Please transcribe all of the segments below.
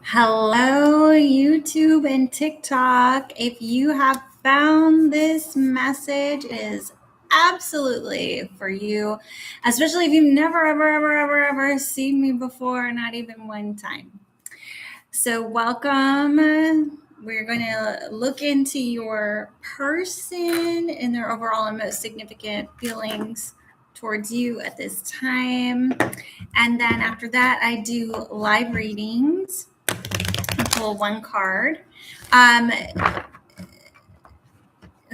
Hello, YouTube and TikTok. If you have found this message, it is absolutely for you, especially if you've never, ever seen me before, not even one time. So, welcome. We're going to look into your person and their overall and most significant feelings towards you at this time. And then after that, I do live readings. Pull one card.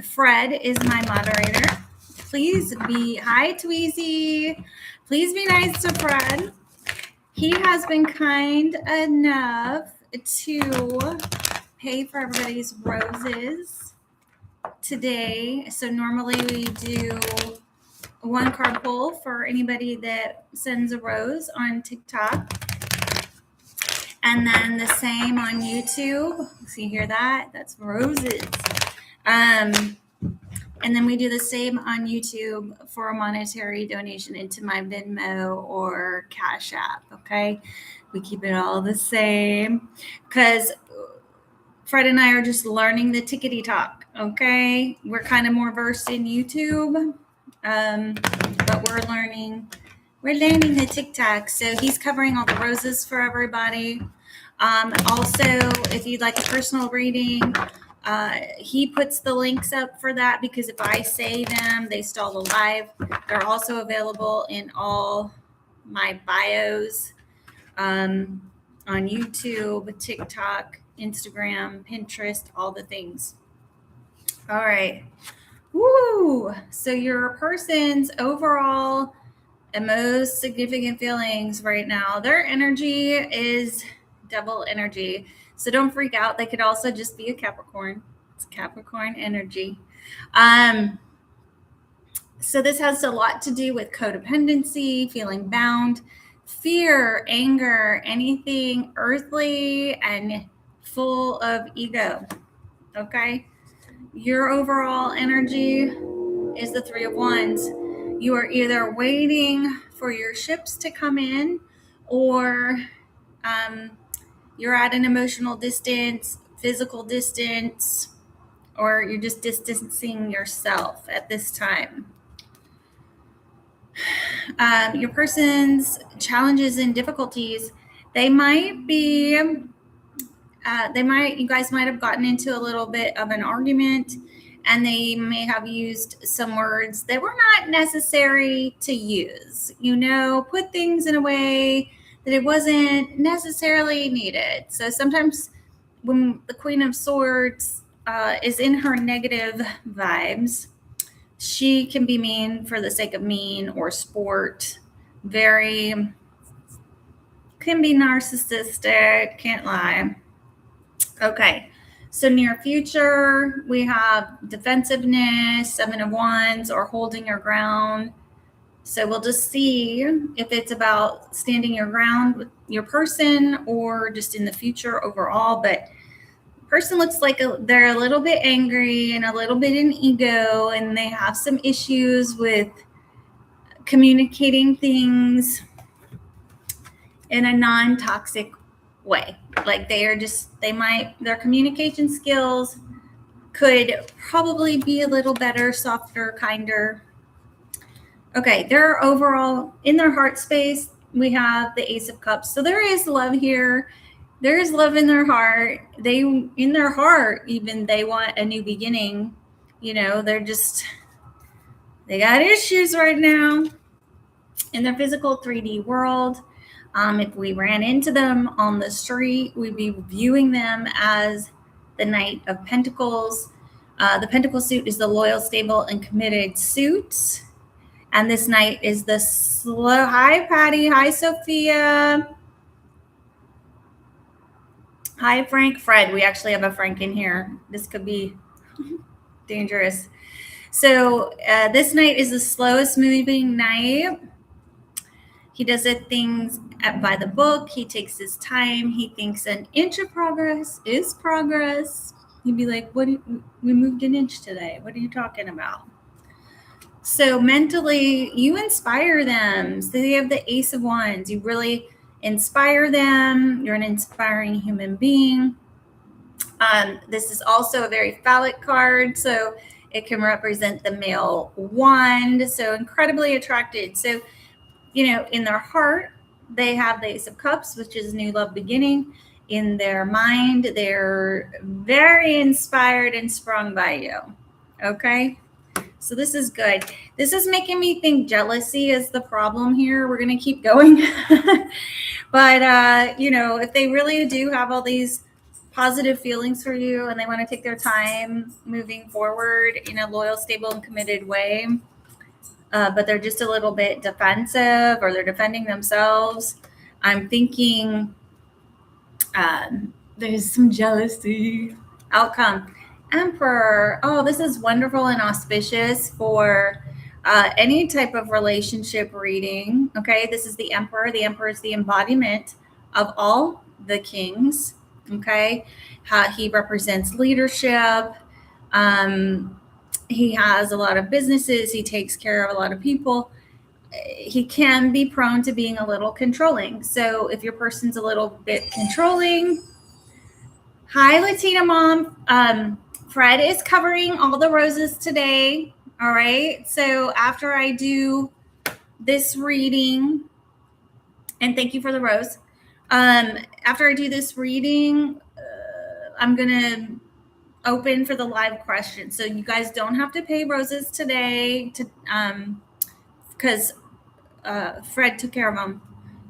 Fred is my moderator. Please be, hi Tweezy. Please be nice to Fred. He has been kind enough to pay for everybody's roses today. So normally we do one card pull for anybody that sends a rose on TikTok. And then the same on YouTube. So you hear that? That's roses. And then we do the same on YouTube for a monetary donation into my Venmo or Cash App. Okay. We keep it all the same because Fred and I are just learning the tickety talk. Okay. We're kind of more versed in YouTube, but we're learning the TikTok. So he's covering all the roses for everybody. Also, if you'd like a personal reading, he puts the links up for that because if I say them, they stall the live. They're also available in all my bios on YouTube, TikTok, Instagram, Pinterest, all the things. All right. Woo! So your person's overall and most significant feelings right now, their energy is double energy. So don't freak out. They could also just be a Capricorn. It's Capricorn energy. So this has a lot to do with codependency, feeling bound, fear, anger, anything earthly and full of ego. Okay. Your overall energy is the Three of Wands. You are either waiting for your ships to come in or you're at an emotional distance, physical distance, or you're just distancing yourself at this time. Your person's challenges and difficulties, you guys might have gotten into a little bit of an argument and they may have used some words that were not necessary to use. Put things in a way that it wasn't necessarily needed. So sometimes when the Queen of Swords is in her negative vibes, she can be mean for the sake of mean or sport. Can be narcissistic, can't lie. Okay. So near future, we have defensiveness, Seven of Wands, or holding your ground. So we'll just see if it's about standing your ground with your person or just in the future overall. But the person looks like they're a little bit angry and a little bit in ego, and they have some issues with communicating things in a non-toxic way. Like their communication skills could probably be a little better, softer, kinder. Okay, they're overall in their heart space. We have the Ace of Cups. So there is love here. There is love in their heart. They want a new beginning. They got issues right now in their physical 3D world. If we ran into them on the street, we'd be viewing them as the Knight of Pentacles. The Pentacle suit is the loyal, stable, and committed suit. And this Knight is the slow. Hi, Patty. Hi, Sophia. Hi, Frank. Fred. We actually have a Frank in here. This could be dangerous. So this Knight is the slowest moving Knight. He does things by the book. He takes his time. He thinks an inch of progress is progress. He'd be like, we moved an inch today. What are you talking about? So mentally, you inspire them. So they have the Ace of Wands. You really inspire them. You're an inspiring human being. This is also a very phallic card, so it can represent the male wand, so incredibly attracted. So, in their heart, they have the Ace of Cups, which is new love beginning. In their mind, they're very inspired and sprung by you. Okay? So this is good. This is making me think jealousy is the problem here. We're going to keep going. But, if they really do have all these positive feelings for you and they want to take their time moving forward in a loyal, stable, and committed way, but they're just a little bit defensive or they're defending themselves, I'm thinking there's some jealousy. Outcome. Emperor. Oh, this is wonderful and auspicious for any type of relationship reading. Okay, this is the Emperor. The Emperor is the embodiment of all the kings. Okay, he represents leadership. He has a lot of businesses. He takes care of a lot of people. He can be prone to being a little controlling. So if your person's a little bit controlling, hi, Latina Mom. Fred is covering all the roses today. All right. So after I do this reading, and thank you for the rose. After I do this reading, I'm going to open for the live questions. So you guys don't have to pay roses today because Fred took care of them.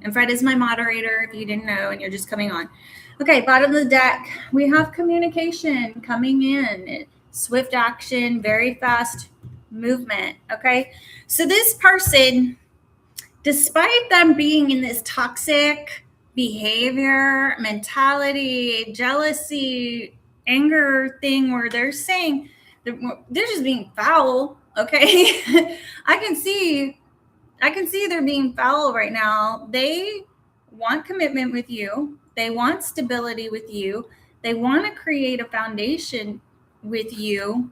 And Fred is my moderator, if you didn't know, and you're just coming on. Okay, bottom of the deck, we have communication coming in. Swift action, very fast movement, okay? So this person, despite them being in this toxic behavior, mentality, jealousy, anger thing where they're saying they're just being foul, okay? I can see they're being foul right now. They want commitment with you. They want stability with you. They want to create a foundation with you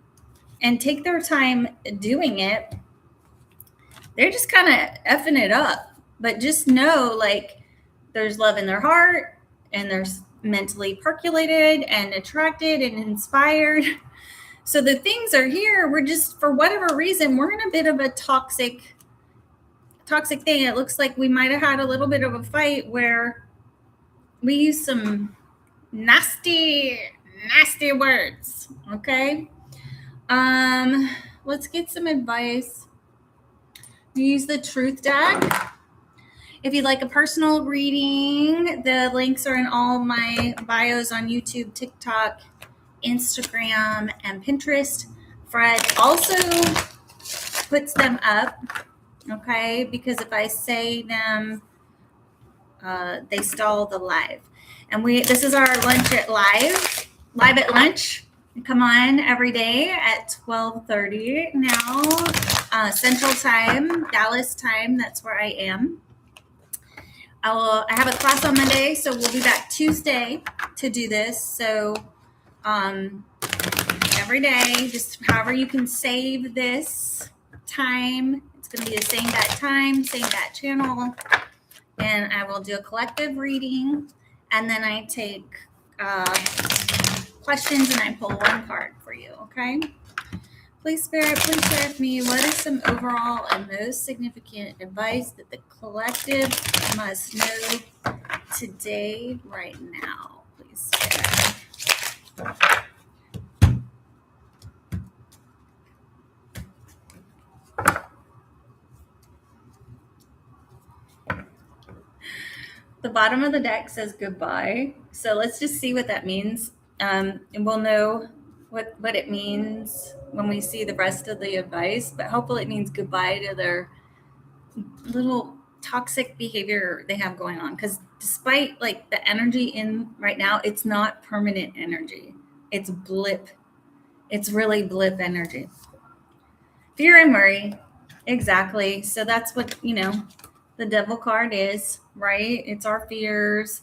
and take their time doing it. They're just kind of effing it up. But just know, like, there's love in their heart and they're mentally percolated and attracted and inspired. So the things are here. We're just, for whatever reason, we're in a bit of a toxic thing. It looks like we might have had a little bit of a fight where we use some nasty words. Okay. Let's get some advice. We use the truth deck. If you'd like a personal reading, the links are in all my bios on YouTube, TikTok, Instagram, and Pinterest. Fred also puts them up. Okay, because if I say them, they stall the live. And this is our lunch at live at lunch. Come on every day at 12:30 now, Central Time, Dallas time. That's where I am. I have a class on Monday, so we'll be back Tuesday to do this. So every day, just however you can save this time. It's going to be the same bat time, same bat channel. And I will do a collective reading. And then I take questions and I pull one card for you, okay? Please, Spirit, please share with me what is some overall and most significant advice that the collective must know today, right now. Please, Spirit. The bottom of the deck says goodbye. So let's just see what that means. And we'll know what it means when we see the rest of the advice. But hopefully it means goodbye to their little toxic behavior they have going on. Because despite like the energy in right now, it's not permanent energy. It's blip. It's really blip energy. Fear and worry. Exactly. So that's what, the devil card is, right? It's our fears.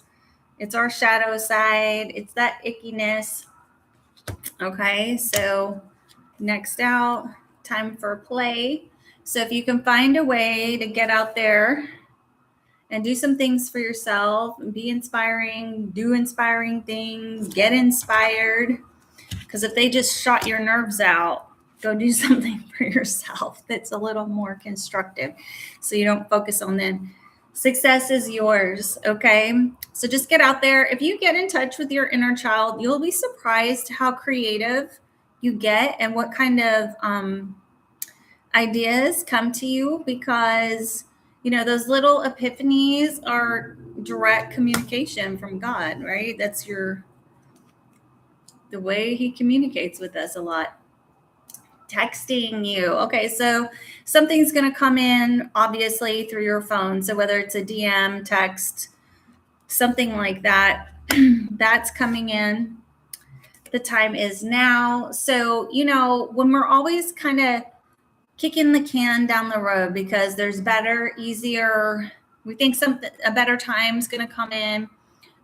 It's our shadow side. It's that ickiness. Okay, so next out, time for play. So if you can find a way to get out there and do some things for yourself and be inspiring, do inspiring things, get inspired. Because if they just shot your nerves out, go do something for yourself that's a little more constructive so you don't focus on them. Success is yours, okay? So just get out there. If you get in touch with your inner child, you'll be surprised how creative you get and what kind of ideas come to you, because those little epiphanies are direct communication from God, right? That's the way he communicates with us a lot. Texting you. Okay, so something's going to come in obviously through your phone. So whether it's a DM, text, something like that, that's coming in. The time is now. So, when we're always kind of kicking the can down the road because there's better, easier, we think a better time's going to come in.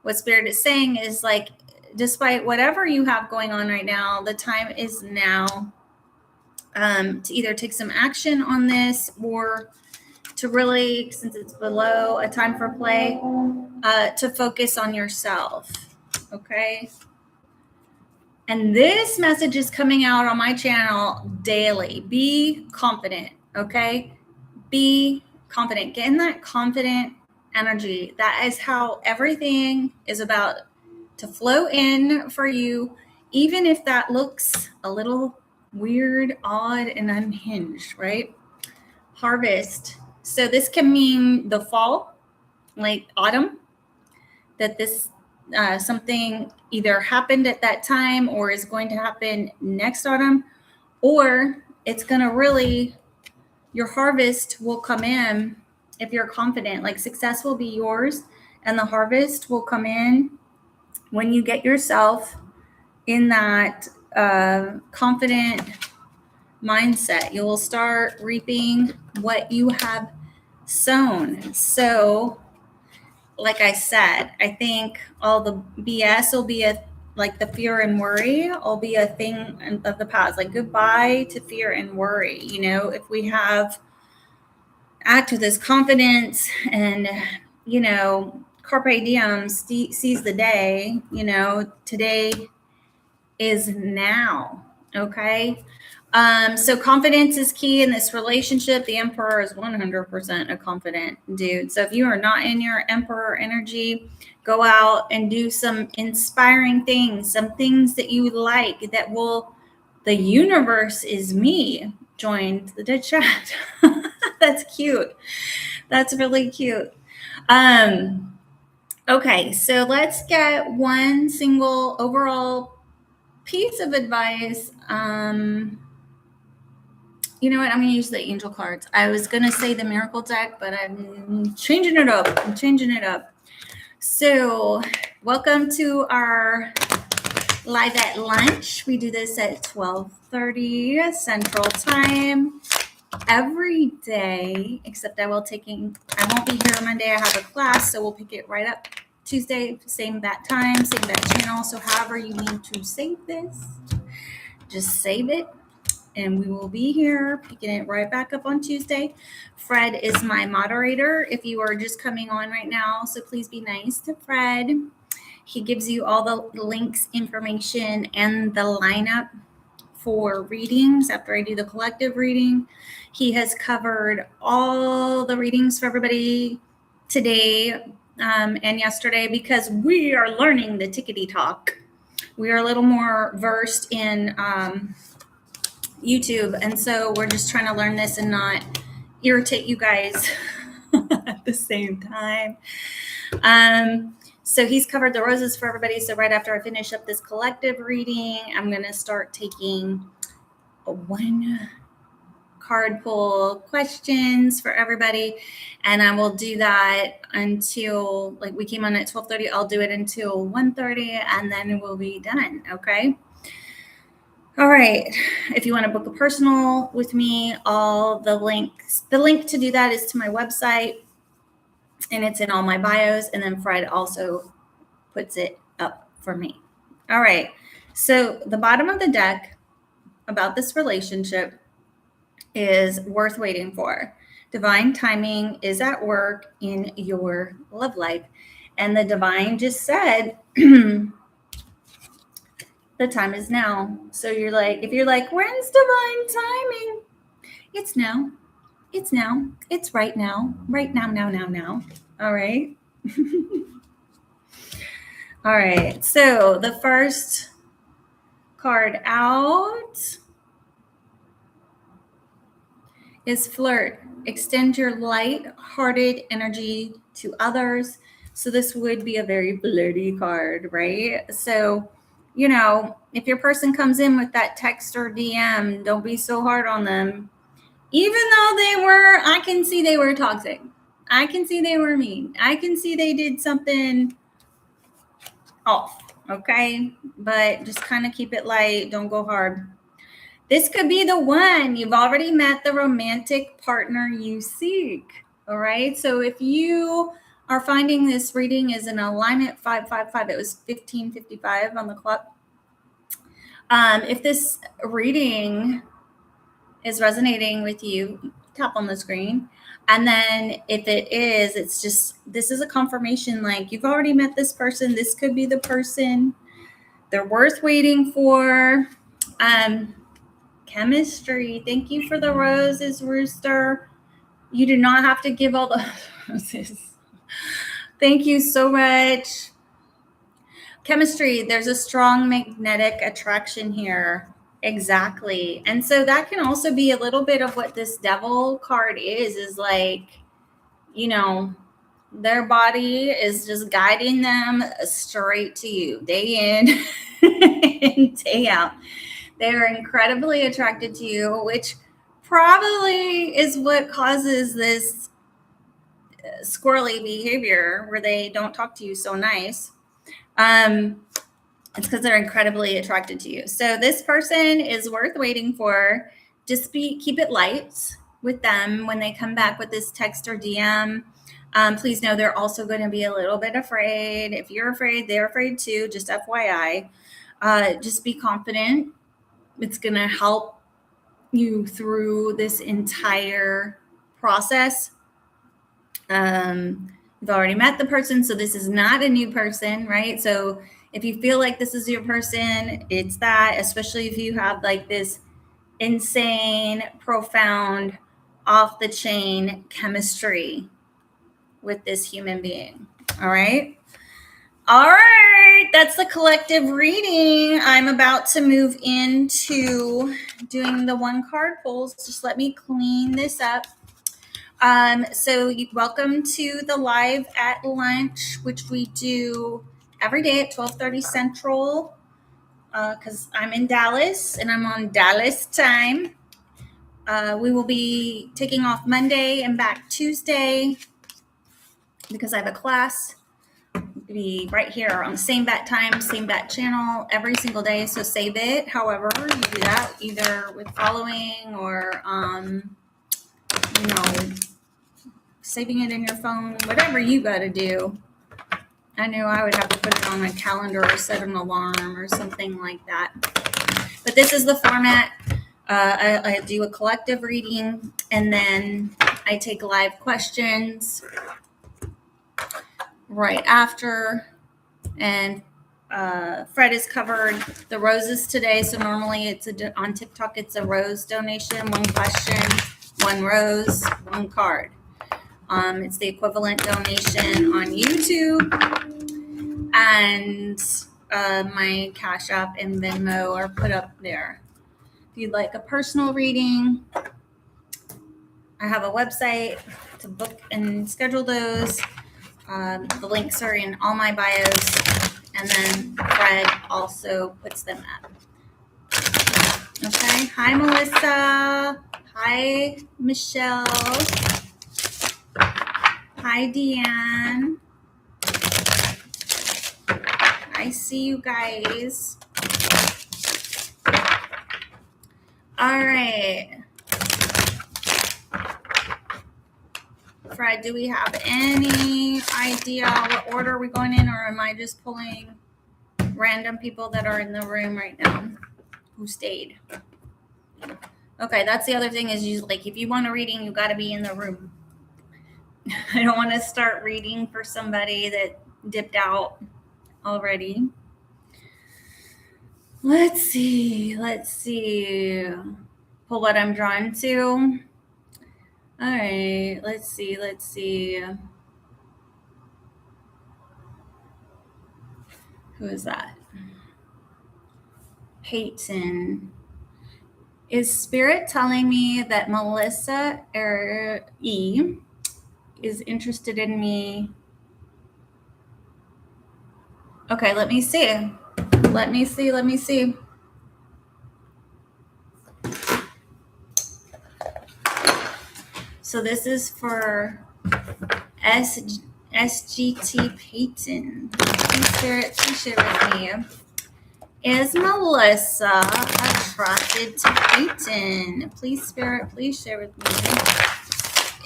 What Spirit is saying is like, despite whatever you have going on right now, the time is now to either take some action on this or to really, since it's below a time for play, to focus on yourself. Okay. And this message is coming out on my channel daily. Be confident. Okay. Be confident. Get in that confident energy. That is how everything is about to flow in for you, even if that looks a little weird, odd, and unhinged, right? Harvest. So this can mean the fall, like autumn, that this something either happened at that time or is going to happen next autumn, or it's going to really, your harvest will come in if you're confident. Like success will be yours and the harvest will come in when you get yourself in that confident mindset. You will start reaping what you have sown. So, like I said, I think all the BS will be like the fear and worry will be a thing of the past. Like goodbye to fear and worry. If we act with this confidence and, carpe diem, seize the day, today is now. Okay. So confidence is key in this relationship. The Emperor is 100% a confident dude. So if you are not in your Emperor energy, go out and do some inspiring things, some things that you like that will, the universe is me, joined the chat. That's cute. That's really cute. Okay, so let's get one single overall piece of advice. You know what? I'm going to use the angel cards. I was going to say the miracle deck, but I'm changing it up. So welcome to our live at lunch. We do this at 12:30 Central Time every day, except I won't be here Monday. I have a class, so we'll pick it right up Tuesday, same bat time, same bat channel. So however you need to save this, just save it. And we will be here picking it right back up on Tuesday. Fred is my moderator if you are just coming on right now. So please be nice to Fred. He gives you all the links, information, and the lineup for readings after I do the collective reading. He has covered all the readings for everybody today and yesterday because we are learning the tickety talk. We are a little more versed in YouTube, and so we're just trying to learn this and not irritate you guys at the same time. So he's covered the roses for everybody. So right after I finish up this collective reading, I'm going to start taking one card pull questions for everybody, and I will do that until, like, we came on at 12:30. I'll do it until 1:30, and then we'll be done. Okay. All right. If you want to book a personal with me, all the link to do that is to my website, and it's in all my bios. And then Fred also puts it up for me. All right. So the bottom of the deck about this relationship is worth waiting for. Divine timing is at work in your love life. And the divine just said, the time is now. So you're like, if you're like, when's divine timing? It's now. It's now. It's right now. Right now, now. All right. All right. So the first card out is flirt. Extend your light-hearted energy to others. So this would be a very flirty card, right? So, you know, if your person comes in with that text or DM, don't be so hard on them. Even though I can see they were toxic. I can see they were mean. I can see they did something off, okay? But just kind of keep it light. Don't go hard. This could be the one. You've already met the romantic partner you seek, all right? So if you are finding this reading is in alignment 555, it was 1555 on the clock. If this reading is resonating with you, tap on the screen. And then if it is, it's just, this is a confirmation, like you've already met this person. This could be the person. They're worth waiting for. Chemistry. Thank you for the roses, Rooster. You do not have to give all the roses. Thank you so much. Chemistry. There's a strong magnetic attraction here. Exactly. And so that can also be a little bit of what this devil card is like, you know, their body is just guiding them straight to you day in and day out. They are incredibly attracted to you, which probably is what causes this squirrely behavior where they don't talk to you so nice. It's because they're incredibly attracted to you. So this person is worth waiting for. Just keep it light with them when they come back with this text or DM. Please know they're also going to be a little bit afraid. If you're afraid, they're afraid too. Just FYI. Just be confident. It's going to help you through this entire process. You've already met the person, so this is not a new person, right? So if you feel like this is your person, it's that, especially if you have like this insane, profound, off the chain chemistry with this human being. All right. All right. That's the collective reading. I'm about to move into doing the one card pulls. Just let me clean this up. So welcome to the live at lunch, which we do every day at 12:30 Central, because I'm in Dallas and I'm on Dallas time. We will be taking off Monday and back Tuesday because I have a class. Be right here on the same bat time, same bat channel every single day. So save it. However, you do that either with following or, saving it in your phone, whatever you got to do. I knew I would have to put it on my calendar or set an alarm or something like that. But this is the format. I do a collective reading and then I take live questions right after. And Fred has covered the roses today. So normally it's on TikTok, it's a rose donation, one question, one rose, one card. It's the equivalent donation on YouTube, and my Cash App and Venmo are put up there. If you'd like a personal reading, I have a website to book and schedule those. The links are in all my bios, and then Fred also puts them up. Okay. Hi, Melissa. Hi, Michelle. Hi, Deanne. I see you guys. All right. Fred, do we have any idea what order we're going in, or am I just pulling random people that are in the room right now who stayed? Okay, that's the other thing is you like if you want a reading, you got to be in the room. I don't want to start reading for somebody that dipped out already. Let's see. Pull what I'm drawn to. All right, let's see. Who is that? Peyton. Is Spirit telling me that Melissa E is interested in me? Okay, let me see. So this is for SGT Peyton. Please, Spirit, please share with me. Is Melissa attracted to Peyton? Please, Spirit, please share with me.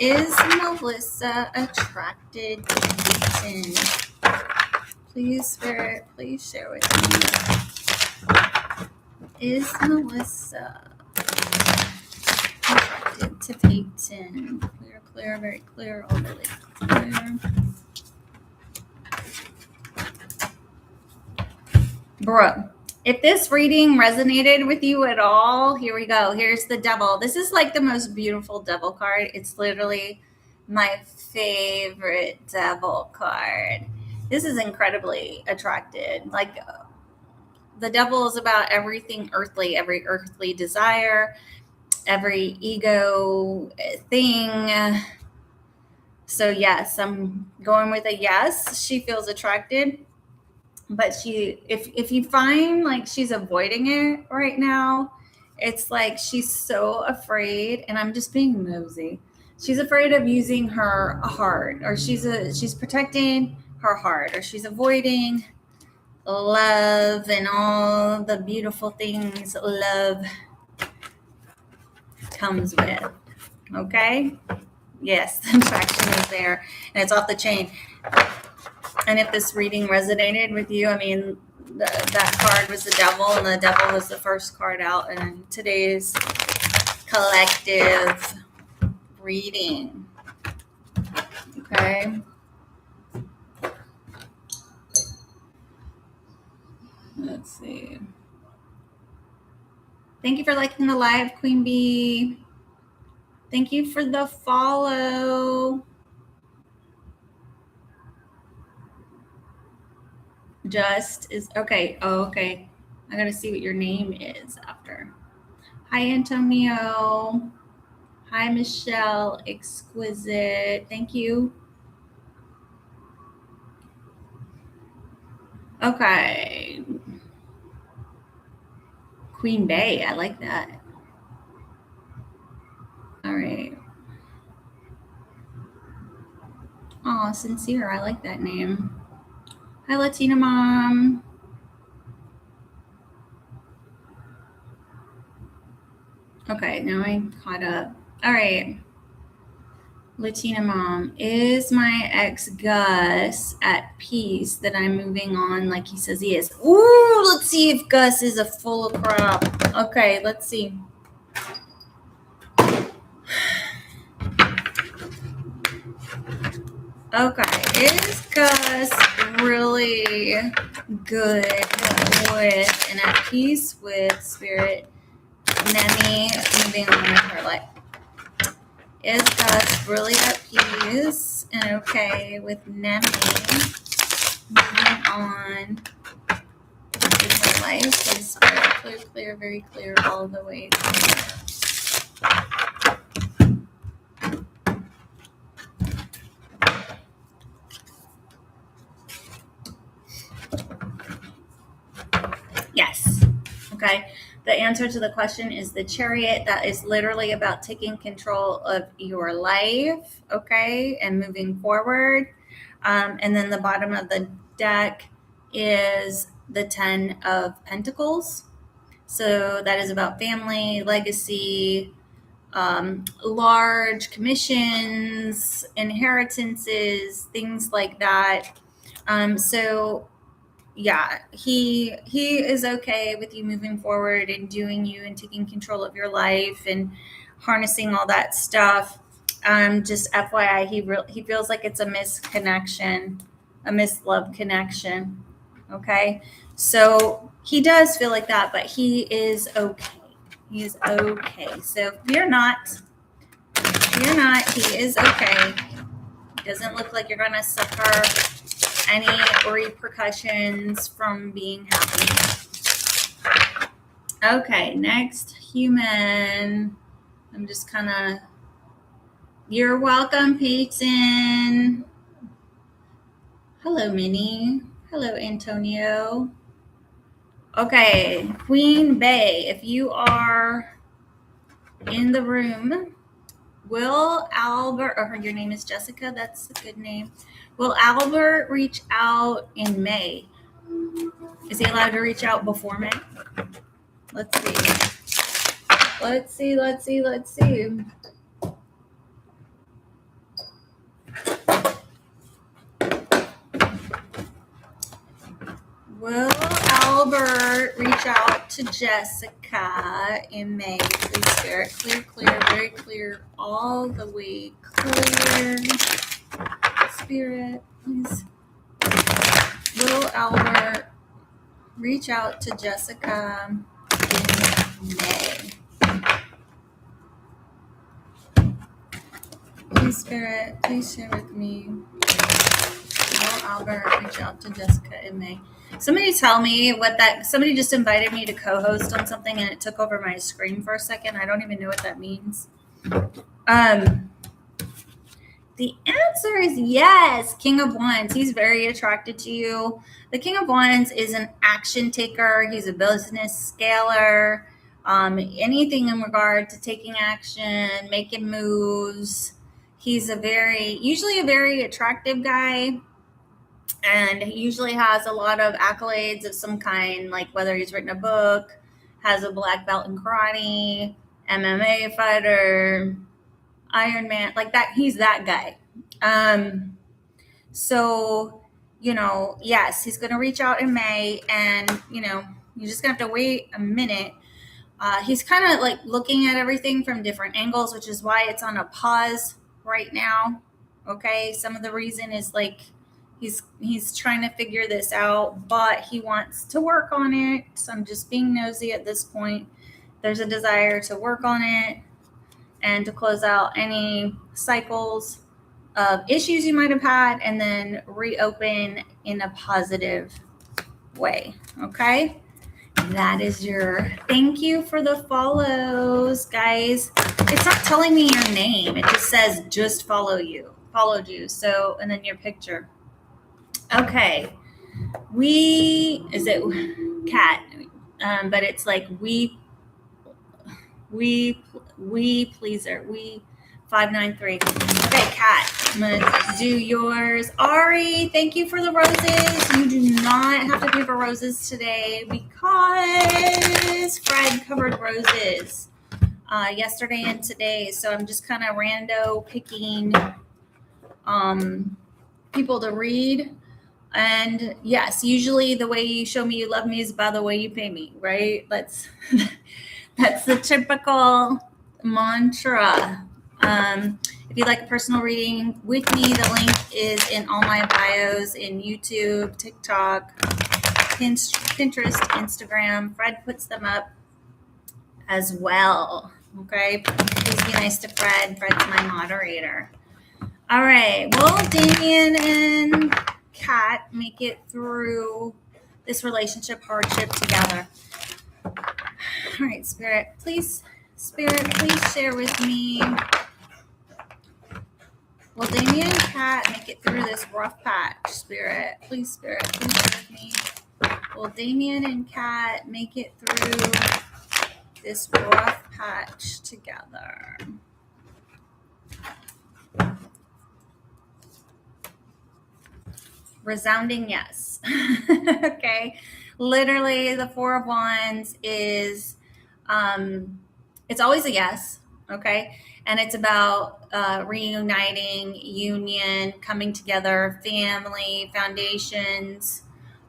Is Melissa attracted to Peyton? Please, Spirit, please share with me. Is Melissa attracted to Peyton? Clear, very clear, all the way clear. Brooke, if this reading resonated with you at all, here we go. Here's the devil. This is like the most beautiful devil card. It's literally my favorite devil card. This is incredibly attracted. Like the devil is about everything earthly, every earthly desire, every ego thing. So yes, I'm going with a yes. She feels attracted. But if you find like she's avoiding it right now, it's like she's so afraid, and I'm just being nosy. She's afraid of using her heart, or she's protecting her heart, or she's avoiding love and all the beautiful things love comes with. Okay? Yes, the attraction is there, and it's off the chain. And if this reading resonated with you, I mean, that card was the devil, and the devil was the first card out in today's collective reading. Okay. Let's see. Thank you for liking the live, Queen Bee. Thank you for the follow. Just is okay. Oh, okay. I gotta see what your name is after. Hi, Antonio. Hi, Michelle. Exquisite. Thank you. Okay. Queen Bay. I like that. All right. Oh, Sincere. I like that name. Hi, Latina Mom. Okay, now I'm caught up. All right. Latina Mom, is my ex Gus at peace that I'm moving on like he says he is? Ooh, let's see if Gus is a full of crap. Okay, let's see. Okay, is Gus really good with and at peace with Spirit Nemi moving on with her life? Is Gus really at peace and okay with Nemi moving on with her life? Is Spirit clear, very clear all the way through. Yes. Okay. The answer to the question is the Chariot. That is literally about taking control of your life, okay, and moving forward. And then the bottom of the deck is the 10 of Pentacles. So that is about family, legacy, large commissions, inheritances, things like that. So yeah, he is okay with you moving forward and doing you and taking control of your life and harnessing all that stuff. Just FYI, he feels like it's a misconnection, a mislove connection. Okay, so he does feel like that, but he is okay. He is okay. So fear not. Fear not. He is okay. Doesn't look like you're gonna suffer any repercussions from being happy. Okay, next human. I'm just kind of. You're welcome, Peyton. Hello, Minnie. Hello, Antonio. Okay, Queen Bay, if you are in the room, will Albert, or your name is Jessica, that's a good name. Will Albert reach out in May? Is he allowed to reach out before May? Let's see. Let's see. Will Albert reach out to Jessica in May? Please, Spirit, clear, very clear, all the way clear. Spirit, please. Will Albert reach out to Jessica in May? Please, Spirit, please share with me. Will Albert reach out to Jessica in May? Somebody tell me what that, somebody just invited me to co-host on something and it took over my screen for a second. I don't even know what that means. The answer is yes. King of Wands. He's very attracted to you. The King of Wands is an action taker. He's a business scaler. Anything in regard to taking action, making moves. He's usually a very attractive guy. And he usually has a lot of accolades of some kind, like whether he's written a book, has a black belt in karate, MMA fighter, Iron Man, like that. He's that guy. So, yes, he's going to reach out in May, and, you're just going to have to wait a minute. He's kind of like looking at everything from different angles, which is why it's on a pause right now. Okay. Some of the reason is like, he's trying to figure this out, but he wants to work on it. So I'm just being nosy at this point. There's a desire to work on it and to close out any cycles of issues you might have had and then reopen in a positive way. Okay. That is thank you for the follows, guys. It's not telling me your name. It just says just followed you. So, and then your picture. Okay. Is it cat? But it's like we pleaser. 593. Okay, Kat, I'm gonna do yours. Ari, thank you for the roses. You do not have to pay for roses today because Fred covered roses yesterday and today. So I'm just kind of rando picking people to read. And yes, usually the way you show me you love me is by the way you pay me, right? That's the typical mantra. If you'd like a personal reading with me, the link is in all my bios in YouTube, TikTok, Pinterest, Instagram. Fred puts them up as well. Okay, please be nice to Fred. Fred's my moderator. All right, will Damien and Kat make it through this relationship hardship together? All right, Spirit, please share with me. Will Damien and Kat make it through this rough patch? Spirit, please share with me. Will Damien and Kat make it through this rough patch together? Resounding yes. Okay. Literally, the Four of Wands is, it's always a yes. Okay. And it's about reuniting, union, coming together, family, foundations,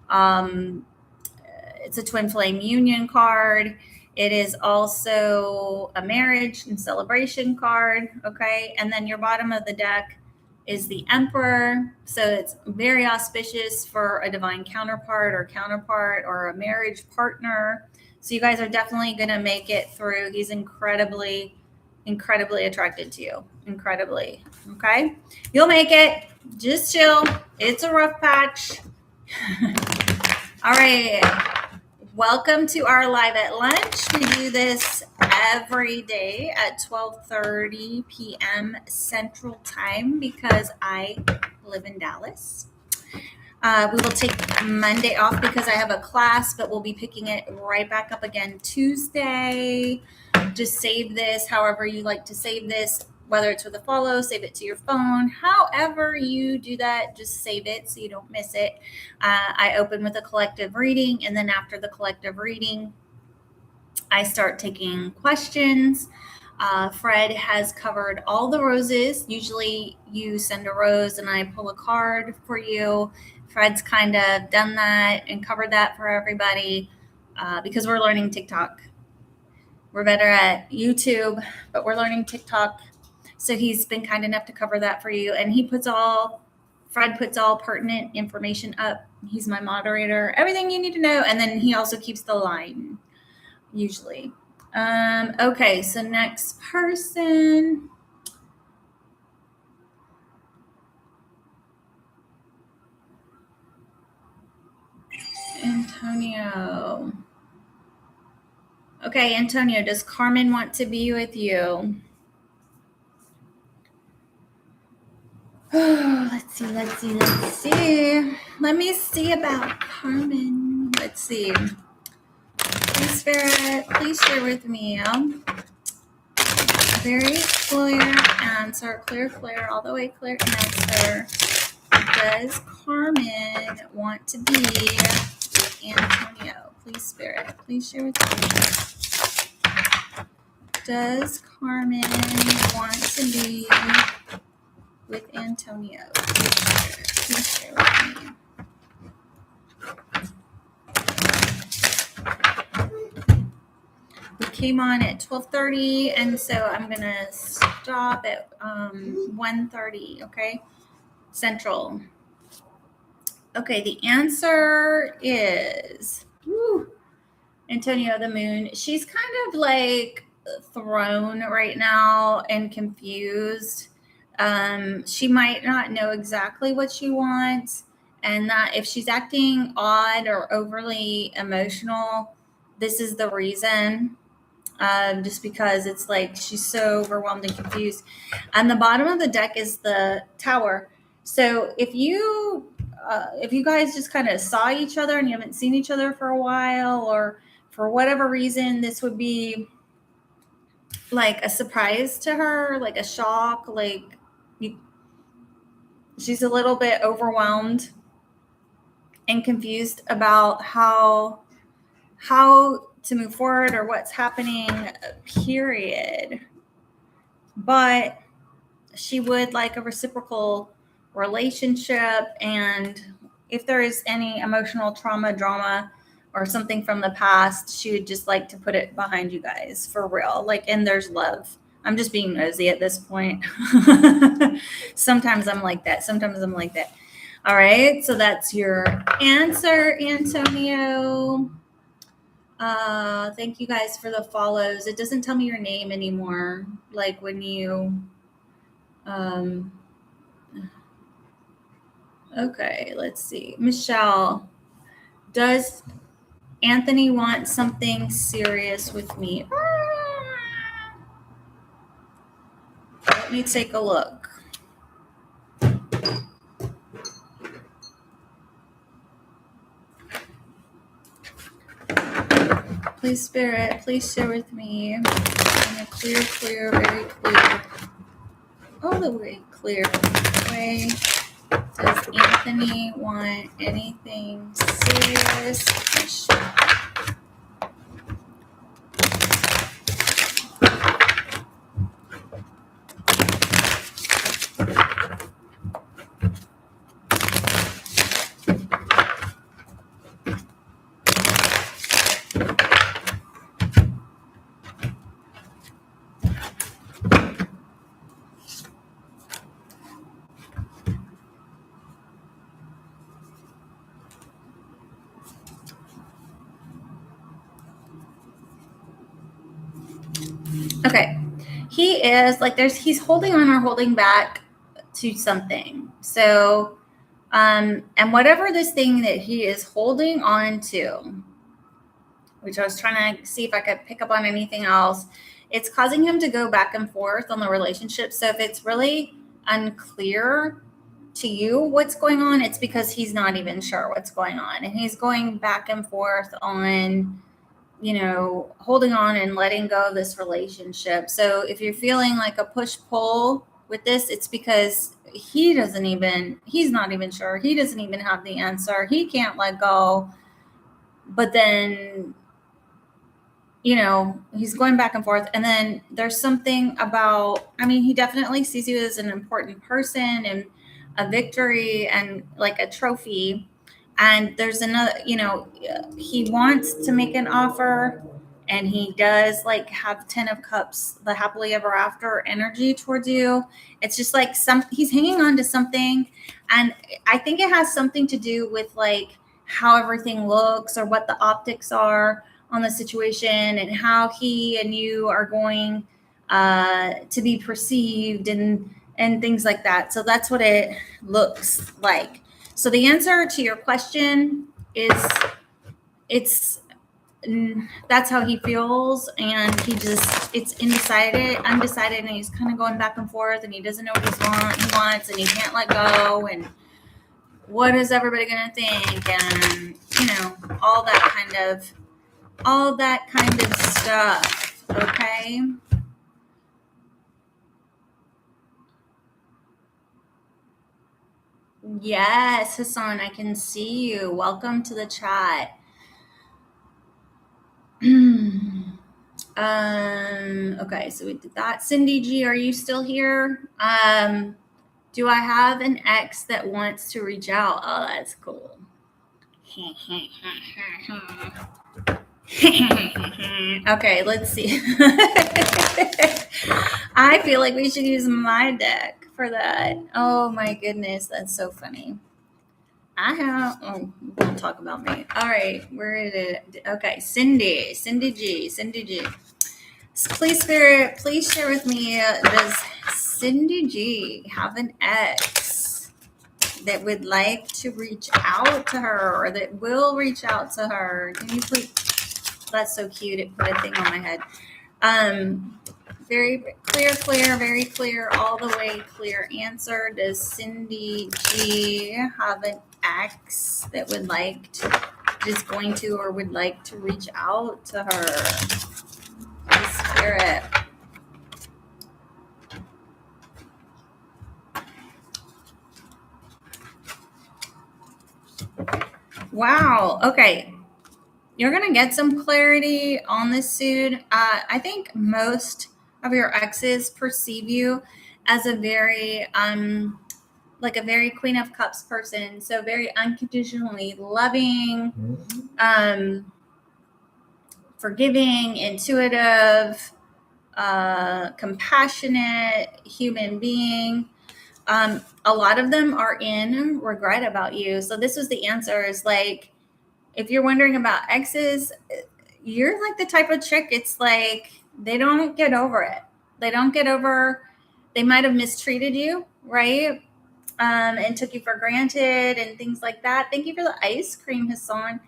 It's a twin flame union card. It is also a marriage and celebration card. Okay. And then your bottom of the deck is the Emperor. So it's very auspicious for a divine counterpart or a marriage partner. So you guys are definitely going to make it through. He's incredibly attracted to you. Incredibly. Okay. You'll make it. Just chill. It's a rough patch. All right. Welcome to our Live at Lunch. We do this every day at 12:30 p.m. Central Time because I live in Dallas. We will take Monday off because I have a class, but we'll be picking it right back up again Tuesday. Just save this however you like to save this, whether it's with a follow, save it to your phone. However you do that, just save it so you don't miss it. I open with a collective reading, and then after the collective reading, I start taking questions. Fred has covered all the roses. Usually you send a rose and I pull a card for you. Fred's kind of done that and covered that for everybody because we're learning TikTok. We're better at YouTube, but we're learning TikTok. So he's been kind enough to cover that for you. And Fred puts all pertinent information up. He's my moderator, everything you need to know. And then he also keeps the line, usually. Okay, so next person. Antonio. Okay, Antonio, does Carmen want to be with you? Oh, let's see. Let me see about Carmen. Let's see. Please, Spirit, please share with me. Very clear answer, clear, all the way clear answer. Does Carmen want to be with Antonio? Please, Spirit, please share with me. Does Carmen want to be with Antonio? Please share with me. We came on at 12:30, and so I'm gonna stop at 1:30. Okay, Central. Okay, the answer is Antonio, the moon. She's kind of like thrown right now and confused. She might not know exactly what she wants, and that if she's acting odd or overly emotional, this is the reason. Just because it's like she's so overwhelmed and confused. And the bottom of the deck is the Tower. So if you guys just kind of saw each other and you haven't seen each other for a while, or for whatever reason, this would be like a surprise to her, like a shock, she's a little bit overwhelmed and confused about how to move forward or what's happening, period. But she would like a reciprocal relationship, and if there is any emotional drama or something from the past, she would just like to put it behind you guys for real. And there's love. I'm just being nosy at this point. Sometimes I'm like that. All right, so that's your answer, Antonio. Thank you guys for the follows. It doesn't tell me your name anymore. Like when you, okay, let's see. Michelle, does Anthony want something serious with me? Let me take a look. Please, Spirit, please share with me in a clear, very clear, all the way clear way. Does Anthony want anything serious? Okay. He is like he's holding on or holding back to something. So, and whatever this thing that he is holding on to, which I was trying to see if I could pick up on anything else, it's causing him to go back and forth on the relationship. So if it's really unclear to you what's going on, it's because he's not even sure what's going on. And he's going back and forth on, holding on and letting go of this relationship. So if you're feeling like a push-pull with this, it's because he's not even sure. He doesn't even have the answer. He can't let go. But then, he's going back and forth. And then there's something about, he definitely sees you as an important person and a victory and like a trophy. And there's another, he wants to make an offer, and he does like have 10 of cups, the happily ever after energy towards you. It's just like he's hanging on to something. And I think it has something to do with like how everything looks or what the optics are on the situation and how he and you are going to be perceived and things like that. So that's what it looks like. So the answer to your question is that's how he feels, and it's undecided, and he's kind of going back and forth, and he doesn't know what he wants, and he can't let go, and what is everybody going to think, and all that kind of stuff. Okay. Yes, Hassan, I can see you. Welcome to the chat. Okay, so we did that. Cindy G, are you still here? Do I have an ex that wants to reach out? Oh, that's cool. Okay, let's see. I feel like we should use my deck for that. Oh my goodness, that's so funny. Don't talk about me. All right, where is it? Okay, Cindy G. Please, Spirit, please share with me, does Cindy G have an ex that would like to reach out to her or that will reach out to her? Can you please? That's so cute. It put a thing on my head. Very clear, very clear, all the way clear answer. Does Cindy G have an ex that would like to, is going to, or would like to reach out to her? Spirit. Wow. Okay. You're going to get some clarity on this soon. I think most of your exes perceive you as a very, like a very Queen of Cups person. So very unconditionally loving, forgiving, intuitive, compassionate human being. A lot of them are in regret about you. So this was the answer, is like, if you're wondering about exes, you're like the type of chick, it's like they don't get over it. They might have mistreated you, right? And took you for granted and things like that. Thank you for the ice cream, Hassan.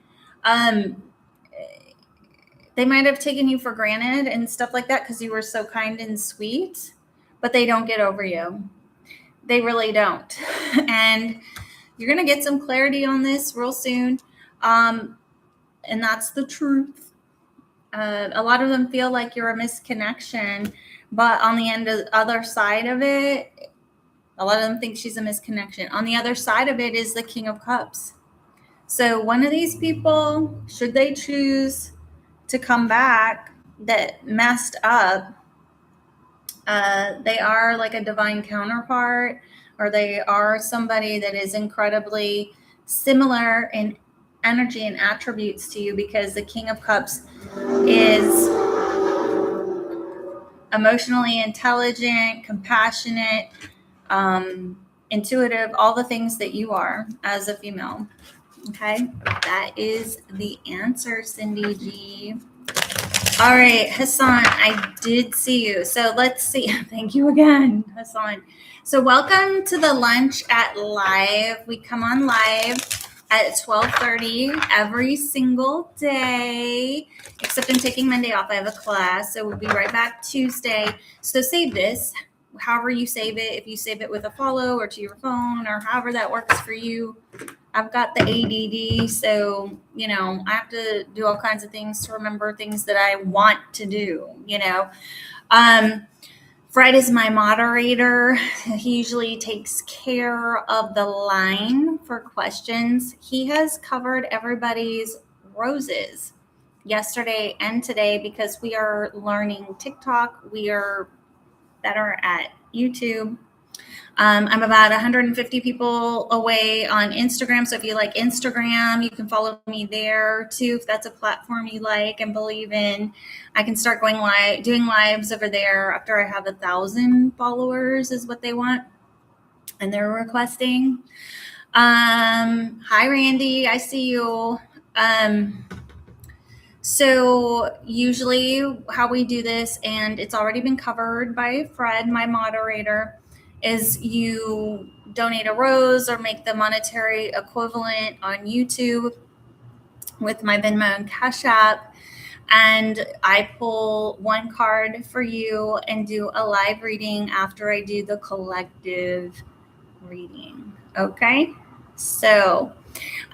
They might have taken you for granted and stuff like that because you were so kind and sweet, but they don't get over you. They really don't. And you're going to get some clarity on this real soon. And that's the truth. A lot of them feel like you're a misconnection, but on the other side of it, a lot of them think she's a misconnection. On the other side of it is the King of Cups. So one of these people, should they choose to come back that messed up, they are like a divine counterpart, or they are somebody that is incredibly similar in energy and attributes to you, because the King of Cups is emotionally intelligent, compassionate, intuitive, all the things that you are as a female. Okay, that is the answer, Cindy G. All right, Hassan, I did see you. So let's see. Thank you again, Hassan. So welcome to the Lunch at Live. We come on live at 12:30 every single day, except I'm taking Monday off. I have a class, so we'll be right back Tuesday. So save this, however you save it. If you save it with a follow or to your phone or however that works for you. I've got the ADD, so, I have to do all kinds of things to remember things that I want to do, Fred is my moderator. He usually takes care of the line for questions. He has covered everybody's roses yesterday and today because we are learning TikTok. We are better at YouTube. I'm about 150 people away on Instagram. So if you like Instagram, you can follow me there too. If that's a platform you like and believe in, I can start going live, doing lives over there after I have 1,000 followers is what they want. And they're requesting. Hi, Randy. I see you. So usually how we do this, and it's already been covered by Fred, my moderator, is you donate a rose or make the monetary equivalent on YouTube with my Venmo and Cash App. And I pull one card for you and do a live reading after I do the collective reading. Okay? So,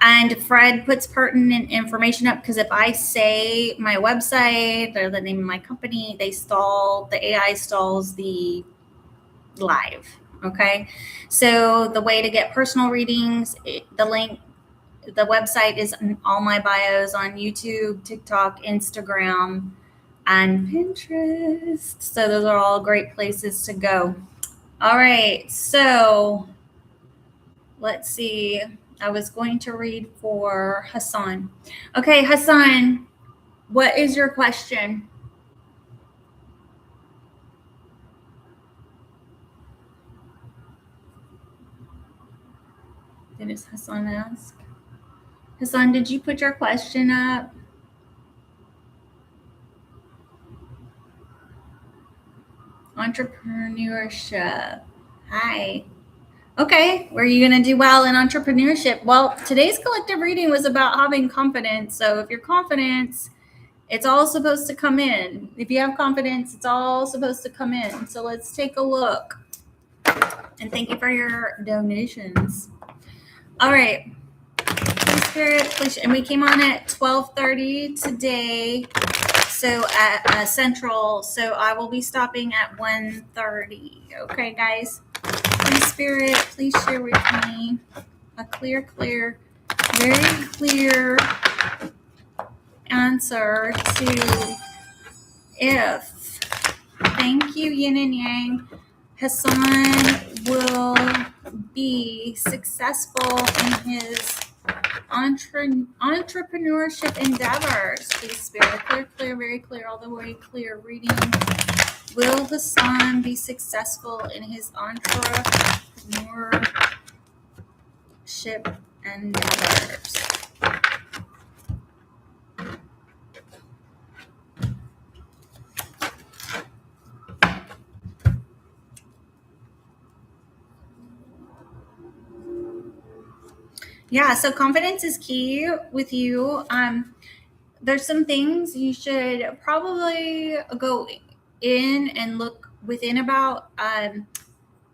and Fred puts pertinent information up because if I say my website or the name of my company, the AI stalls the live. Okay. So the way to get personal readings, the website is in all my bios on YouTube, TikTok, Instagram, and Pinterest. So those are all great places to go. All right. So let's see. I was going to read for Hassan. Okay, Hassan, what is your question? Did Hassan ask? Hassan, did you put your question up? Entrepreneurship. Hi. Okay, were you going to do well in entrepreneurship? Well, today's collective reading was about having confidence. So if you're confident, it's all supposed to come in. If you have confidence, it's all supposed to come in. So let's take a look. And thank you for your donations. All right. Spirit, please. And we came on at 12:30 today. So at Central. So I will be stopping at 1:30. Okay, guys. Holy Spirit, please share with me a clear, very clear answer to if. Thank you, Yin and Yang. Hassan will be successful in his entrepreneurship endeavors. Please, Spirit, clear, very clear, all the way clear reading. Will Hassan be successful in his entrepreneurship endeavors? Yeah, so confidence is key with you. There's some things you should probably go in and look within about.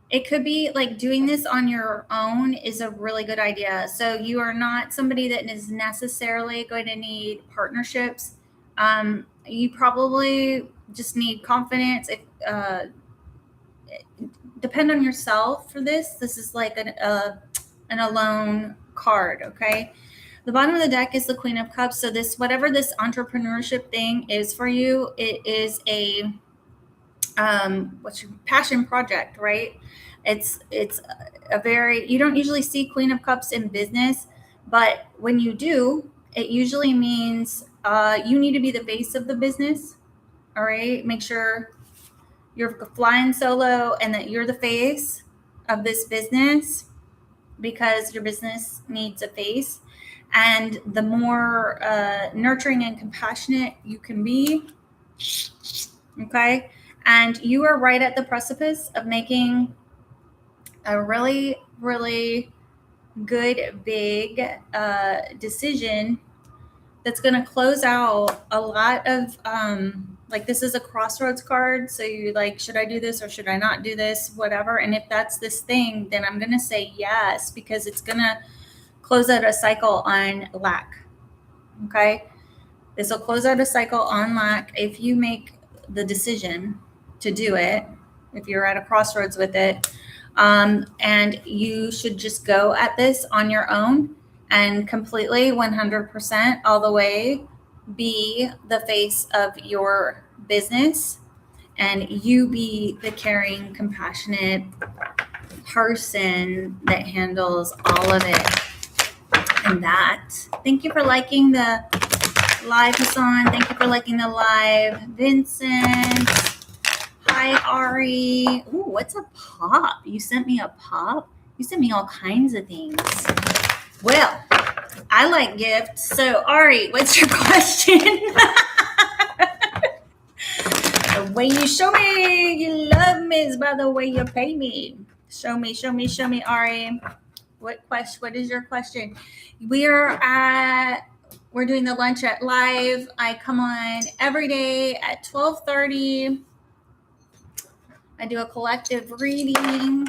It could be like doing this on your own is a really good idea. So you are not somebody that is necessarily going to need partnerships. You probably just need confidence. Depend on yourself for this. This is like an alone card, okay? The bottom of the deck is the Queen of Cups. So this, whatever this entrepreneurship thing is for you, it is a what's your passion project, right? It's a very, you don't usually see Queen of Cups in business, but when you do, it usually means you need to be the face of the business. All right, make sure you're flying solo and that you're the face of this business because your business needs a face. And the more nurturing and compassionate you can be, Okay. And you are right at the precipice of making a really, really good, big decision that's going to close out a lot of like, this is a crossroads card. So you like, should I do this or should I not do this, whatever. And if that's this thing, then I'm going to say yes, because it's going to close out a cycle on lack. Okay. This will close out a cycle on lack if you make the decision to do it, if you're at a crossroads with it. And you should just go at this on your own and completely 100% all the way be the face of your business, and you be the caring, compassionate person that handles all of it. And that, thank you for liking the live, Hassan. Thank you for liking the live. Vincent. Hi, Ari. Ooh, what's a pop? You sent me a pop? You sent me all kinds of things. Well, I like gifts. So, Ari, what's your question? The way you show me you love me is by the way you pay me. Show me, Ari. What is your question? We're doing the lunch at live. I come on every day at 12:30. I do a collective reading,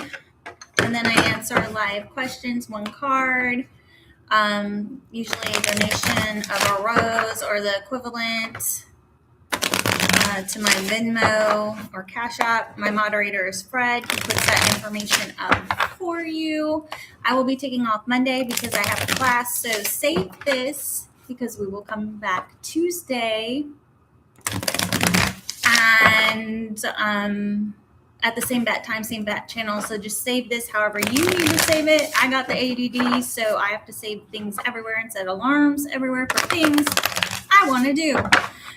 and then I answer live questions, one card, usually a donation of a rose or the equivalent to my Venmo or Cash App. My moderator is Fred. He puts that information up for you. I will be taking off Monday because I have a class, so save this because we will come back Tuesday. And at the same bat time, same bat channel. So just save this however you need to save it. I got the ADD, so I have to save things everywhere and set alarms everywhere for things I want to do.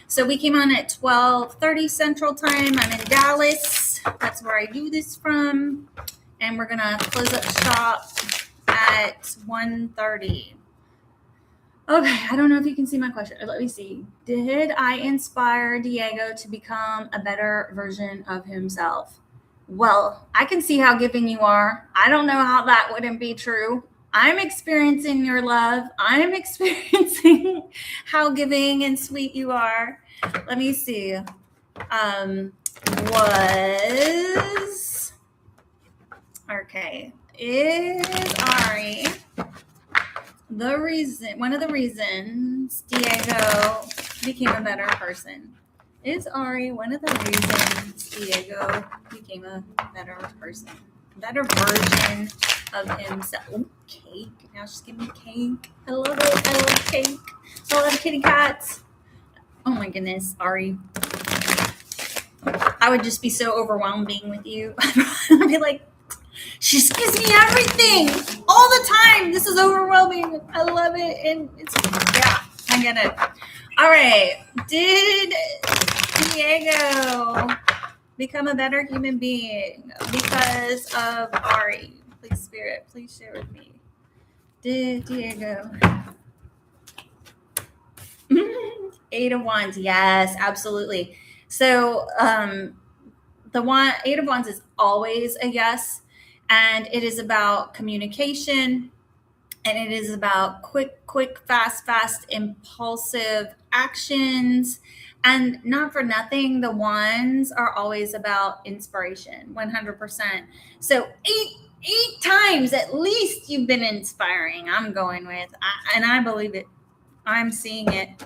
So we came on at 12:30 Central Time. I'm in Dallas. That's where I do this from. And we're going to close up shop at 1:30. Okay, I don't know if you can see my question. Let me see. Did I inspire Diego to become a better version of himself? Well, I can see how giving you are. I don't know how that wouldn't be true. I'm experiencing your love. I'm experiencing how giving and sweet you are. Let me see. Is Ari one of the reasons Diego became a better person? Is Ari one of the reasons Diego became a better person? Better version of himself. Oh, cake. Now she's giving me cake. I love it. I love cake. I love kitty cats. Oh my goodness, Ari. I would just be so overwhelmed being with you. I'd be like, she just gives me everything all the time. This is overwhelming. I love it. And I get it. All right. Did Diego become a better human being because of Ari? Please, Spirit, please share with me. Did Diego? Eight of Wands. Yes, absolutely. So the Eight of Wands is always a yes. And it is about communication, and it is about quick, fast, impulsive actions. And not for nothing, the Wands are always about inspiration, 100%. So eight times at least you've been inspiring, I'm going with. And I believe it. I'm seeing it.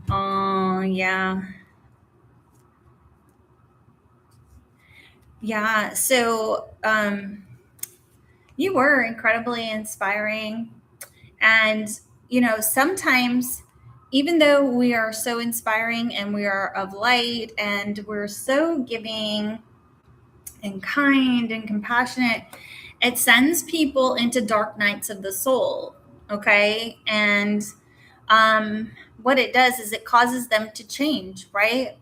Oh, yeah. Yeah, so you were incredibly inspiring. And, sometimes, even though we are so inspiring and we are of light and we're so giving and kind and compassionate, it sends people into dark nights of the soul. Okay. And what it does is it causes them to change, right?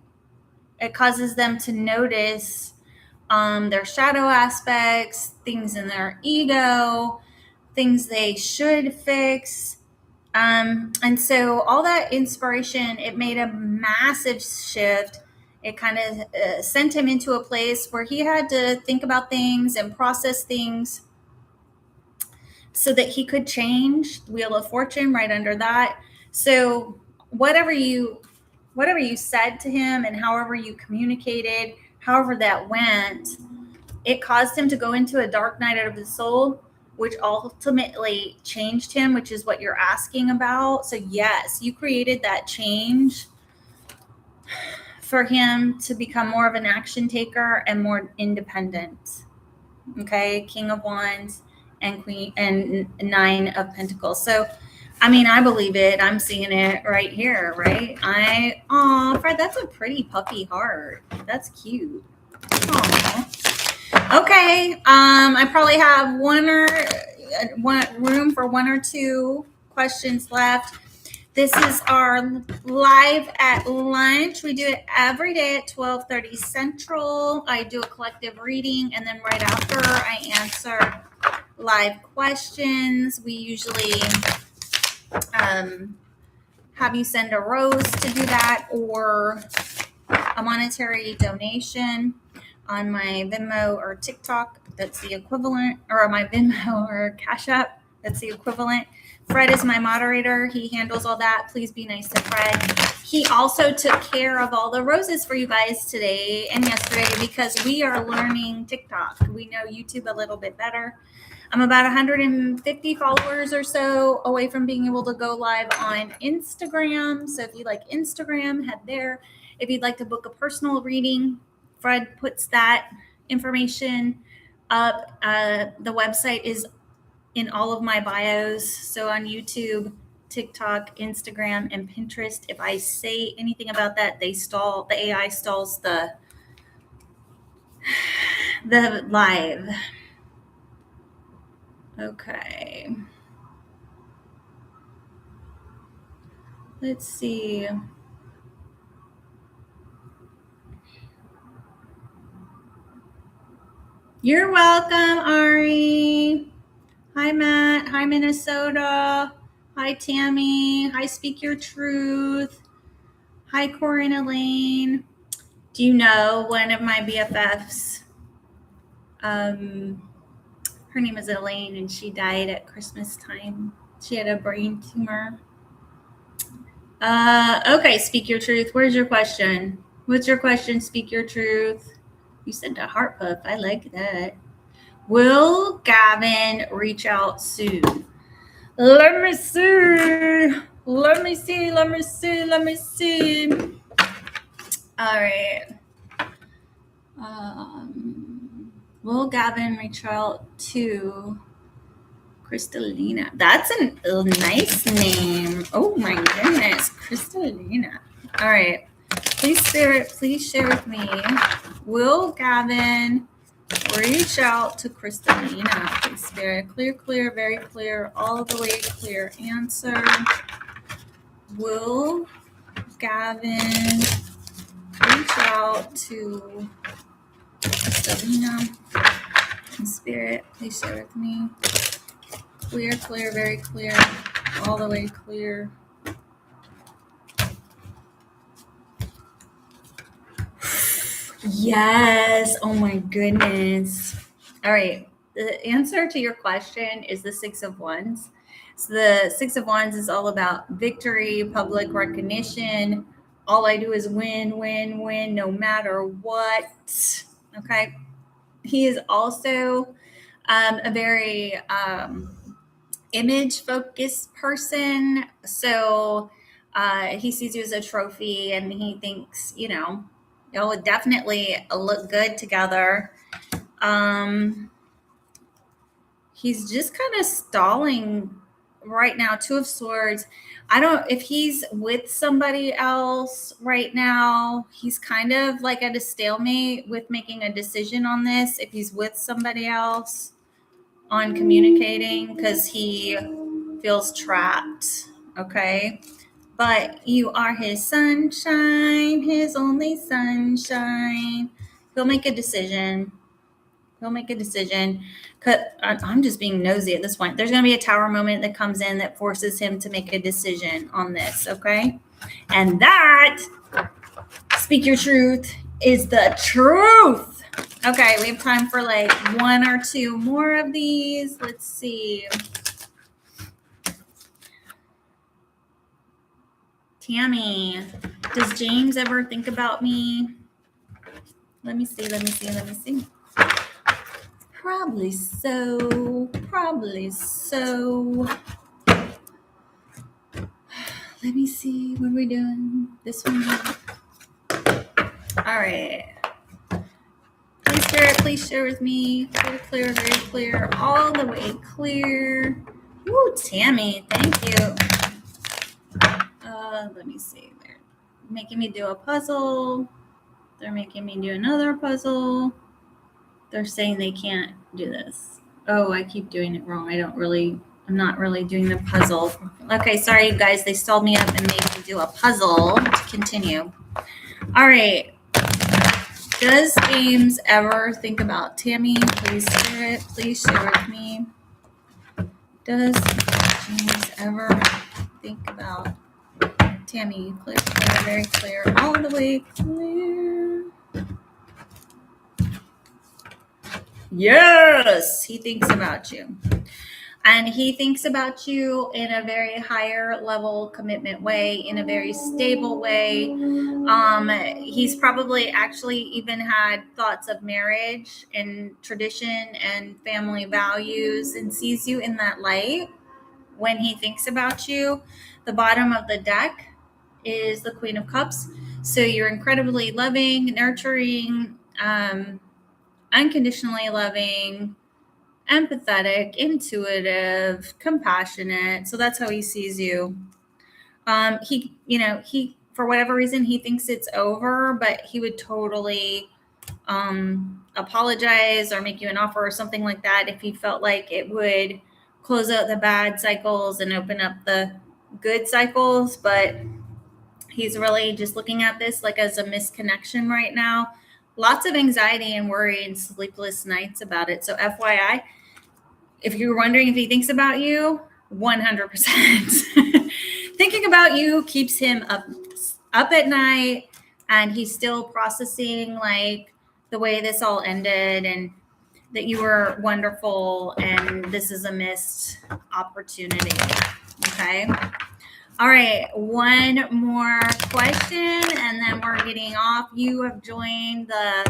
It causes them to notice their shadow aspects, things in their ego, things they should fix. And so all that inspiration, it made a massive shift It kind of sent him into a place where he had to think about things and process things so that he could change. Wheel of Fortune right under that. So whatever you said to him and however you communicated, however that went, it caused him to go into a dark night of the soul, which ultimately changed him, which is what you're asking about. So yes, you created that change for him to become more of an action taker and more independent. Okay, King of Wands and Queen and Nine of Pentacles. So I mean, I believe it. I'm seeing it right here, right? Fred, that's a pretty puppy heart. That's cute. Aww. Okay. I probably have one room for one or two questions left. This is our live at lunch. We do it every day at 12:30 Central. I do a collective reading, and then right after I answer live questions. We usually have you send a rose to do that, or a monetary donation on my Venmo or TikTok. That's the equivalent, or my Venmo or Cash App. That's the equivalent. Fred is my moderator. He handles all that. Please be nice to Fred. He also took care of all the roses for you guys today and yesterday because we are learning TikTok. We know YouTube a little bit better. I'm about 150 followers or so away from being able to go live on Instagram. So if you like Instagram, head there. If you'd like to book a personal reading, Fred puts that information up. The website is in all of my bios. So on YouTube, TikTok, Instagram, and Pinterest. If I say anything about that, the AI stalls the live. Okay. Let's see. You're welcome, Ari. Hi, Matt. Hi, Minnesota. Hi, Tammy. Hi, Speak Your Truth. Hi, Corinne Elaine. Do you know one of my BFFs? Her name is Elaine, and she died at Christmas time. She had a brain tumor. Okay, Speak Your Truth. Where's your question? What's your question? Speak Your Truth. You sent a heart puff. I like that. Will Gavin reach out soon? Let me see. All right. Will Gavin reach out to Crystalina? That's a nice name. Oh my goodness, Crystalina. All right. Please, Spirit, please share with me. Will Gavin reach out to Crystalina? Please, Spirit. Clear, very clear, all the way clear answer. Will Gavin reach out to Crystalina? Spirit, please share with me. Clear, very clear, all the way clear. Yes. Oh my goodness. All right. The answer to your question is the Six of Wands. So the Six of Wands is all about victory, public recognition. All I do is win, no matter what. Okay. He is also a very image-focused person. So he sees you as a trophy, and he thinks, y'all would definitely look good together. He's just kind of stalling right now. Two of Swords. If he's with somebody else right now, he's kind of like at a stalemate with making a decision on this. If he's with somebody else on communicating, because he feels trapped. Okay. But you are his sunshine, his only sunshine. He'll make a decision. I'm just being nosy at this point. There's going to be a tower moment that comes in that forces him to make a decision on this, okay? And that, Speak your truth is the truth. Okay, we have time for like one or two more of these. Let's see. Tammy, does James ever think about me? Let me see. Probably so. Let me see. What are we doing? This one. All right. Please share with me. Very clear. All the way clear. Woo, Tammy, thank you. Let me see. They're making me do a puzzle. They're making me do another puzzle. They're saying they can't do this. Oh, I keep doing it wrong. I'm not really doing the puzzle. Okay, sorry, you guys. They stalled me up and made me do a puzzle to continue. All right. Does James ever think about Tammy? Please share it. Please share with me. Does James ever think about Tammy? Clear, very clear. All the way clear. Yes, he thinks about you. And he thinks about you in a very higher level commitment way, in a very stable way. He's probably actually even had thoughts of marriage and tradition and family values and sees you in that light when he thinks about you. The bottom of the deck is the Queen of Cups. So you're incredibly loving, nurturing, unconditionally loving, empathetic, intuitive, compassionate. So that's how he sees you. He for whatever reason he thinks it's over, but he would totally apologize or make you an offer or something like that if he felt like it would close out the bad cycles and open up the good cycles. But he's really just looking at this like as a misconnection right now. Lots of anxiety and worry and sleepless nights about it. So FYI, if you're wondering if he thinks about you, 100%. Thinking about you keeps him up at night, and he's still processing like the way this all ended and that you were wonderful and this is a missed opportunity. Okay. All right, one more question and then we're getting off. You have joined the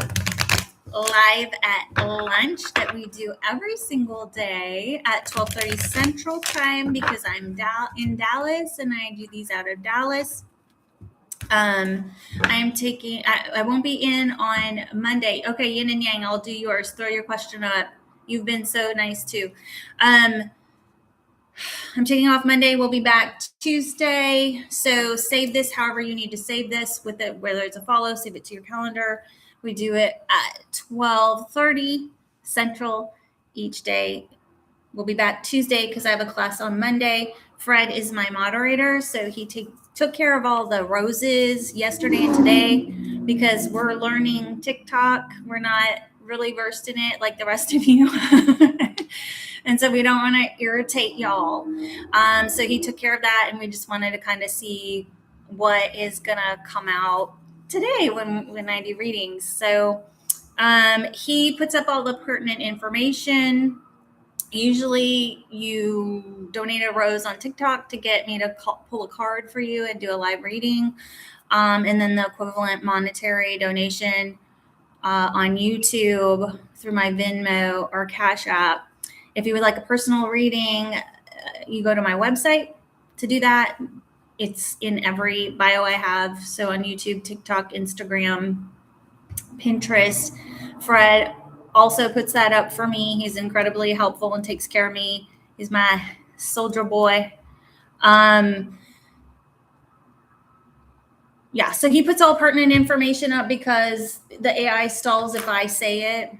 live at lunch that we do every single day at 12:30 Central Time because I'm in Dallas and I do these out of Dallas. I won't be in on Monday. Okay, Yin and Yang, I'll do yours. Throw your question up. You've been so nice too. I'm taking off Monday. We'll be back Tuesday. So save this however you need to save this with it, whether it's a follow, save it to your calendar. We do it at 12:30 Central each day. We'll be back Tuesday because I have a class on Monday. Fred is my moderator, so he took care of all the roses yesterday and today because we're learning TikTok. We're not really versed in it like the rest of you. And so we don't want to irritate y'all. So he took care of that, and we just wanted to kind of see what is going to come out today when I do readings. So he puts up all the pertinent information. Usually you donate a rose on TikTok to get me to pull a card for you and do a live reading. And then the equivalent monetary donation on YouTube through my Venmo or Cash App. If you would like a personal reading, you go to my website to do that. It's in every bio I have. So on YouTube, TikTok, Instagram, Pinterest. Fred also puts that up for me. He's incredibly helpful and takes care of me. He's my soldier boy. Yeah, so he puts all pertinent information up because the AI stalls if I say it.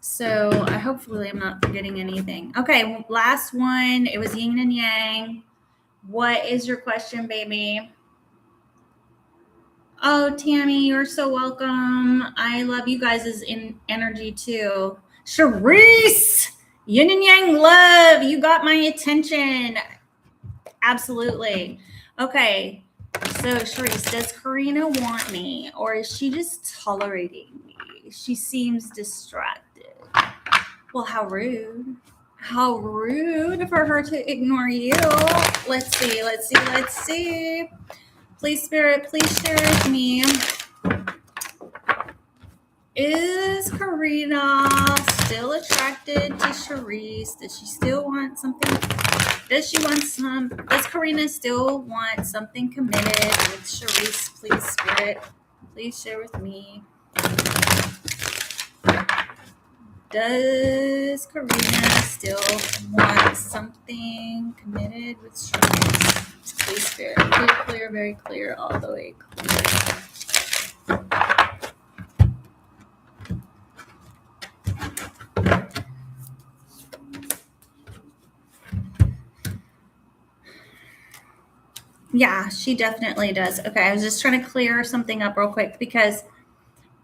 So hopefully I'm not forgetting anything. Okay, last one. It was yin and yang. What is your question, baby? Oh, Tammy, you're so welcome. I love you guys' energy too. Charisse, yin and yang love. You got my attention. Absolutely. Okay. So, Sharice, does Karina want me, or is she just tolerating me? She seems distracted. Well, how rude. How rude for her to ignore you. Let's see, let's see, let's see. Please, Spirit, please share with me. Is Karina still attracted to Sharice? Does she still want something? Does Karina still want something committed with Sharice? Please, Spirit, please share with me. Does Karina still want something committed with Sharice? Please, Spirit, clear, clear, very clear, all the way clear. Yeah, she definitely does. Okay, I was just trying to clear something up real quick because,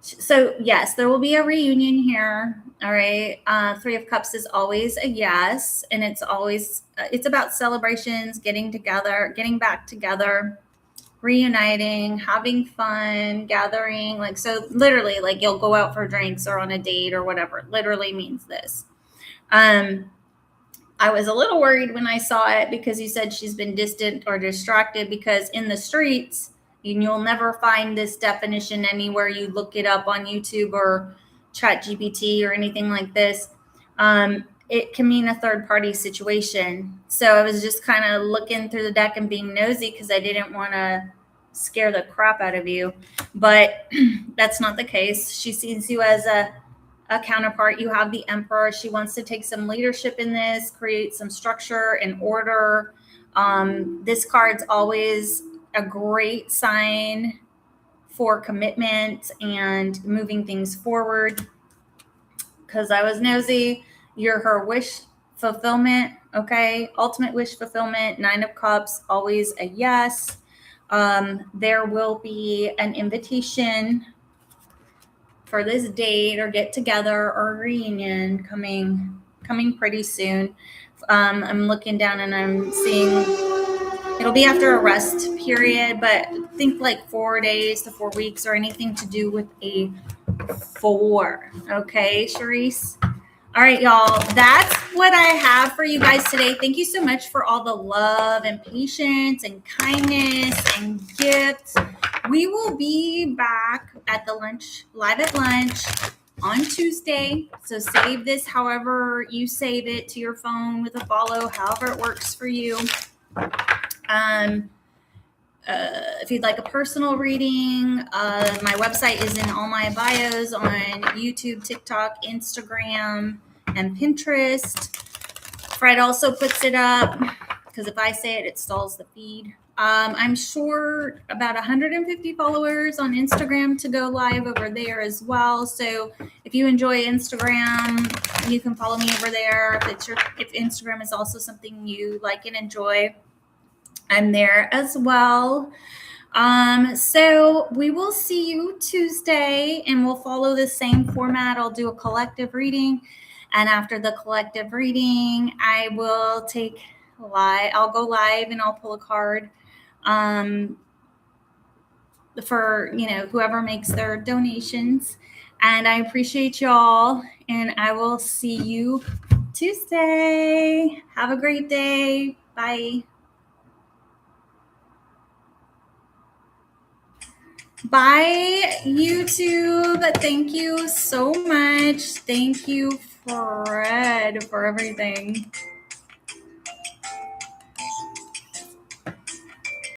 so yes, there will be a reunion here. All right. Three of Cups is always a yes. And it's always, it's about celebrations, getting together, getting back together, reuniting, having fun, gathering. Like, so literally, like you'll go out for drinks or on a date or whatever. It literally means this. I was a little worried when I saw it because you said she's been distant or distracted, because in the streets, you'll never find this definition anywhere. You look it up on YouTube or ChatGPT or anything like this. It can mean a third party situation. So I was just kind of looking through the deck and being nosy because I didn't want to scare the crap out of you. But that's not the case. She sees you as a counterpart. You have the Emperor. She wants to take some leadership in this, create some structure and order. This card's always a great sign for commitment and moving things forward. Because I was nosy. You're her wish fulfillment. Okay. Ultimate wish fulfillment. 9 of Cups, always a yes. There will be an invitation for this date or get together or reunion coming pretty soon. I'm looking down and I'm seeing it'll be after a rest period, but think like 4 days to 4 weeks or anything to do with a 4. Okay, Sharice? All right, y'all. That's what I have for you guys today. Thank you so much for all the love and patience and kindness and gifts. We will be back at the live at lunch on Tuesday. So save this however you save it to your phone with a follow, however it works for you. If you'd like a personal reading, my website is in all my bios on YouTube, TikTok, Instagram, and Pinterest. Fred also puts it up because if I say it, it stalls the feed. I'm sure about 150 followers on Instagram to go live over there as well. So if you enjoy Instagram, you can follow me over there. If Instagram is also something you like and enjoy, I'm there as well. So we will see you Tuesday and we'll follow the same format. I'll do a collective reading. And after the collective reading, I'll go live and I'll pull a card for, whoever makes their donations. And I appreciate y'all. And I will see you Tuesday. Have a great day. Bye. Bye, YouTube. Thank you so much. Thank you, Fred, for everything.